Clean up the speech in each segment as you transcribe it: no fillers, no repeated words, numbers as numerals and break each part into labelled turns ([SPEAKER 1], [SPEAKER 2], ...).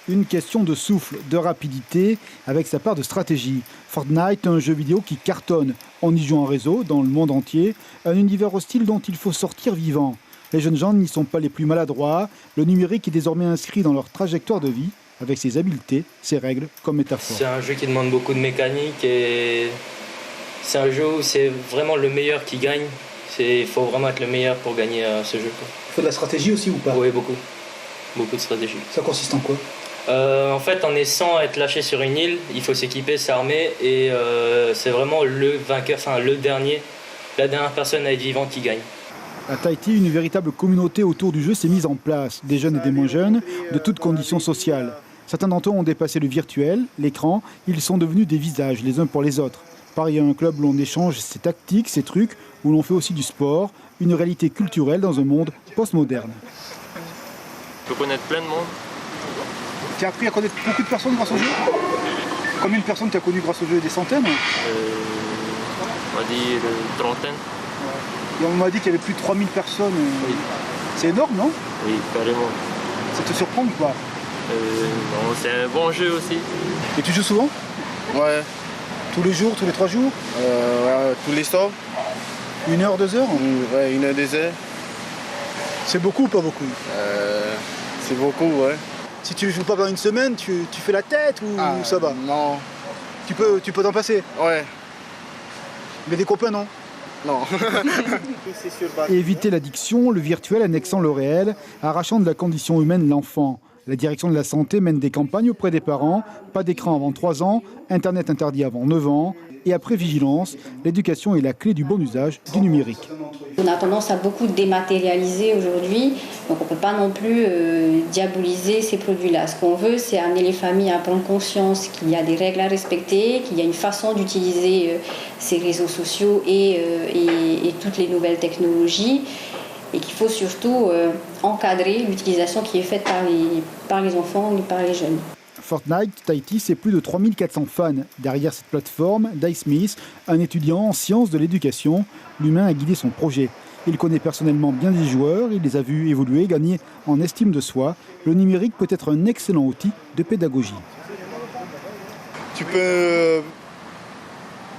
[SPEAKER 1] Une question de souffle, de rapidité, avec sa part de stratégie. Fortnite, un jeu vidéo qui cartonne. On y joue en réseau, dans le monde entier. Un univers hostile dont il faut sortir vivant. Les jeunes gens n'y sont pas les plus maladroits. Le numérique est désormais inscrit dans leur trajectoire de vie, avec ses habiletés, ses règles comme métaphore.
[SPEAKER 2] C'est un jeu qui demande beaucoup de mécanique et c'est un jeu où c'est vraiment le meilleur qui gagne. Il faut vraiment être le meilleur pour gagner ce jeu.
[SPEAKER 1] Il faut de la stratégie aussi ou pas?
[SPEAKER 2] Oui, beaucoup. Beaucoup de stratégie.
[SPEAKER 1] Ça consiste en quoi?
[SPEAKER 2] En fait, on est 100 à être lâché sur une île, il faut s'équiper, s'armer et c'est vraiment le vainqueur, enfin la dernière personne à être vivante qui gagne.
[SPEAKER 1] À Tahiti, une véritable communauté autour du jeu s'est mise en place, des jeunes et des moins jeunes, de toutes conditions sociales. Certains d'entre eux ont dépassé le virtuel, l'écran, ils sont devenus des visages les uns pour les autres. Paris a un club où l'on échange ses tactiques, ses trucs, où l'on fait aussi du sport, une réalité culturelle dans un monde postmoderne.
[SPEAKER 3] Tu peux connaître plein de monde.
[SPEAKER 1] Tu as appris à connaître beaucoup de personnes grâce au jeu? Combien de personnes tu as connues grâce au jeu? Des centaines?
[SPEAKER 3] On va dire une trentaine.
[SPEAKER 1] Et on m'a dit qu'il y avait plus de 3000 personnes.
[SPEAKER 3] Oui.
[SPEAKER 1] C'est énorme, non?
[SPEAKER 3] Oui, carrément.
[SPEAKER 1] Ça te surprend ou pas?
[SPEAKER 3] Non, c'est un bon jeu aussi.
[SPEAKER 1] Et tu joues souvent?
[SPEAKER 4] Ouais.
[SPEAKER 1] Tous les jours, tous les 3 jours?
[SPEAKER 4] Ouais, tous les soirs.
[SPEAKER 1] 1 heure, 2 heures?
[SPEAKER 4] Ouais, 1 heure, 2 heures.
[SPEAKER 1] C'est beaucoup ou pas beaucoup?
[SPEAKER 4] C'est beaucoup, ouais.
[SPEAKER 1] Si tu joues pas pendant une semaine, tu fais la tête ou ça va?
[SPEAKER 4] Non.
[SPEAKER 1] Tu peux t'en passer?
[SPEAKER 4] Ouais.
[SPEAKER 1] Mais des copains, non?
[SPEAKER 4] Non.
[SPEAKER 1] Et éviter l'addiction, le virtuel annexant le réel, arrachant de la condition humaine l'enfant. La direction de la santé mène des campagnes auprès des parents, pas d'écran avant 3 ans, Internet interdit avant 9 ans, et après vigilance, l'éducation est la clé du bon usage du numérique.
[SPEAKER 5] On a tendance à beaucoup dématérialiser aujourd'hui, donc on ne peut pas non plus diaboliser ces produits-là. Ce qu'on veut, c'est amener les familles à prendre conscience qu'il y a des règles à respecter, qu'il y a une façon d'utiliser ces réseaux sociaux et toutes les nouvelles technologies, et qu'il faut surtout encadrer l'utilisation qui est faite par les enfants et par les jeunes.
[SPEAKER 1] Fortnite, Tahiti, c'est plus de 3400 fans. Derrière cette plateforme, Dai Smith, un étudiant en sciences de l'éducation, l'humain a guidé son projet. Il connaît personnellement bien des joueurs, il les a vus évoluer, gagner en estime de soi. Le numérique peut être un excellent outil de pédagogie.
[SPEAKER 4] Tu peux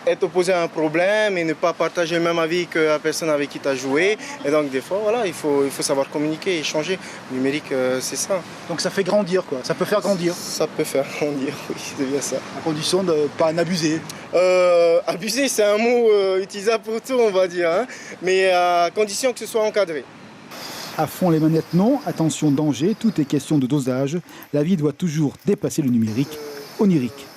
[SPEAKER 4] être opposé à un problème et ne pas partager le même avis que la personne avec qui tu as joué. Et donc des fois, voilà, il faut savoir communiquer, échanger. Le numérique, c'est ça.
[SPEAKER 1] Donc ça fait grandir, quoi. Ça peut faire grandir.
[SPEAKER 4] Ça peut faire grandir, oui, c'est bien ça.
[SPEAKER 1] À condition de ne pas en abuser.
[SPEAKER 4] Abuser, c'est un mot utilisable pour tout, on va dire. Hein, mais à condition que ce soit encadré.
[SPEAKER 1] À fond les manettes, non. Attention, danger. Tout est question de dosage. La vie doit toujours dépasser le numérique. Onirique.